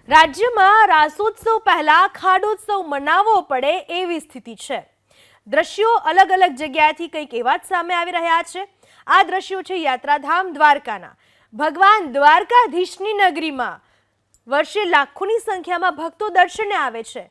રાજ્યમાં રાસોત્સવ પહેલા ખાડોત્સવ મનાવવો પડે એવી સ્થિતિ છે। દ્રશ્યો અલગ અલગ જગ્યાએથી કંઈક એવા જ સામે આવી રહ્યા છે। આ દ્રશ્યો છે યાત્રાધામ દ્વારકાના। ભગવાન દ્વારકાધીશની નગરીમાં વર્ષે લાખોની સંખ્યામાં ભક્તો દર્શને આવે છે,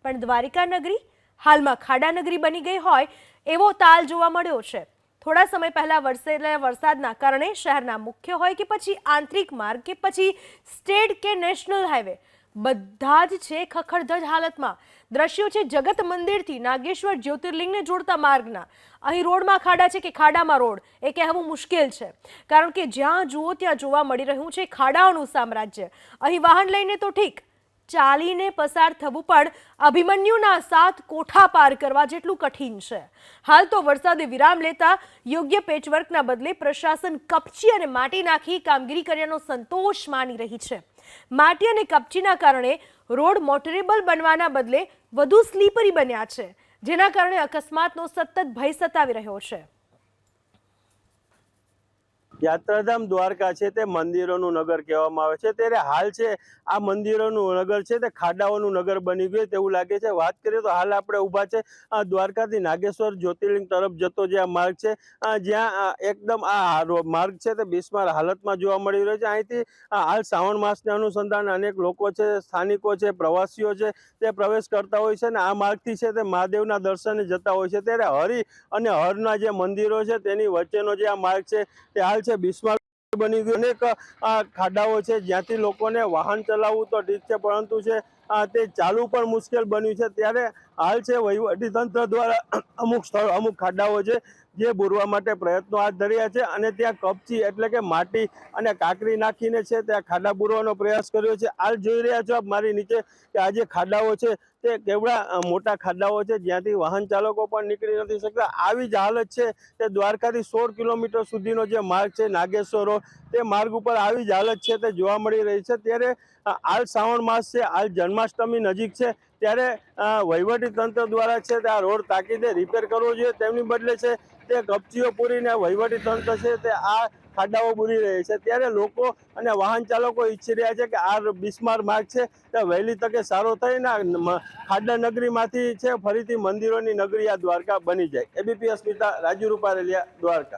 પણ દ્વારિકા નગરી હાલમાં ખાડા નગરી બની ગઈ હોય એવો તાલ જોવા મળ્યો છે। થોડા સમય પહેલા વરસેલા વરસાદના કારણે શહેરના મુખ્ય હોય કે પછી આંતરિક માર્ગ કે પછી સ્ટેટ કે નેશનલ હાઈવે બધા જ છે ખખડધજ હાલતમાં। દ્રશ્યો છે જગત મંદિરથી નાગેશ્વર જ્યોતિર્લિંગને જોડતા માર્ગના। અહીં રોડમાં ખાડા છે કે ખાડામાં રોડ એ કહેવું મુશ્કેલ છે, કારણ કે જ્યાં જુઓ ત્યાં જોવા મળી રહ્યું છે ખાડાઓનું સામ્રાજ્ય। અહીં વાહન લઈને તો ઠીક, ચાલીને પસાર થવું પણ અભિમન્યુના 7 કોઠા પાર કરવા જેટલું કઠિન છે। હાલ તો વરસાદે વિરામ લેતા યોગ્ય પેચવર્કના બદલે પ્રશાસન કપચી અને માટી નાખી કામગીરી કર્યાનો સંતોષ માની રહી છે। માટી અને કપચીના કારણે રોડ મોટરેબલ બનવાના બદલે વધુ સ્લીપરી બન્યા છે, જેના કારણે અકસ્માતનો સતત ભય સતાવી રહ્યો છે। યાત્રાધામ દ્વારકા છે તે મંદિરોનું નગર કહેવામાં આવે છે, ત્યારે હાલ છે આ મંદિરોનું નગર છે તે ખાડાઓનું નગર બની ગયું તેવું લાગે છે। વાત કરીએ તો હાલ આપણે ઊભા છે દ્વારકાથી નાગેશ્વર જ્યોતિર્લિંગ તરફ જતો જે આ માર્ગ છે, જ્યાં એકદમ આ માર્ગ છે તે બિસ્માર હાલતમાં જોવા મળી રહ્યો છે। અહીંથી હાલ શ્રાવણ માસને અનુસંધાને અનેક લોકો છે, સ્થાનિકો છે, પ્રવાસીઓ છે તે પ્રવેશ કરતા હોય છે અને આ માર્ગથી છે તે મહાદેવના દર્શને જતા હોય છે। ત્યારે હરિ અને હરના જે મંદિરો છે તેની વચ્ચેનો જે આ માર્ગ છે તે હાલ બિસ્માર બની ગયું। અનેક ખાડાઓ છે જ્યાંથી લોકોને વાહન ચલાવવું તો ઠીક છે, પરંતુ છે તે ચાલવું પણ મુશ્કેલ બન્યું છે। ત્યારે હાલ છે વહીવટી તંત્ર દ્વારા અમુક સ્થળ અમુક ખાડાઓ છે જે પૂરવા માટે પ્રયત્નો હાથ ધર્યા છે અને ત્યાં કપચી એટલે કે માટી અને કાંકરી નાખીને છે ત્યાં ખાડા પૂરવાનો પ્રયાસ કર્યો છે। હાલ જોઈ રહ્યા છો આપ મારી નીચે કે આ જે ખાડાઓ છે તે કેવડા મોટા ખાડાઓ છે જ્યાંથી વાહન ચાલકો પણ નીકળી નથી શકતા। આવી જ હાલત છે તે દ્વારકાથી 16 કિલોમીટર સુધીનો જે માર્ગ છે નાગેશ્વર રોડ, તે માર્ગ ઉપર આવી જ હાલત છે તે જોવા મળી રહી છે। ત્યારે હાલ શ્રાવણ માસ છે, હાલ જન્માષ્ટમી નજીક છે, ત્યારે વહીવટી તંત્ર દ્વારા છે તે આ રોડ તાકીદે રિપેર કરવો જોઈએ, તેમની બદલે છે તે કપચીઓ પૂરીને વહીવટી તંત્ર છે તે આ ખાડાઓ પૂરી રહી છે। ત્યારે લોકો અને વાહન ચાલકો ઈચ્છી રહ્યા છે કે આ બિસ્માર માર્ગ છે તે વહેલી તકે સારો થઈને ખાડા નગરીમાંથી છે ફરીથી મંદિરોની નગરી આ દ્વારકા બની જાય। એબીપી અસ્મિતા, રાજુ રૂપારેલિયા, દ્વારકા।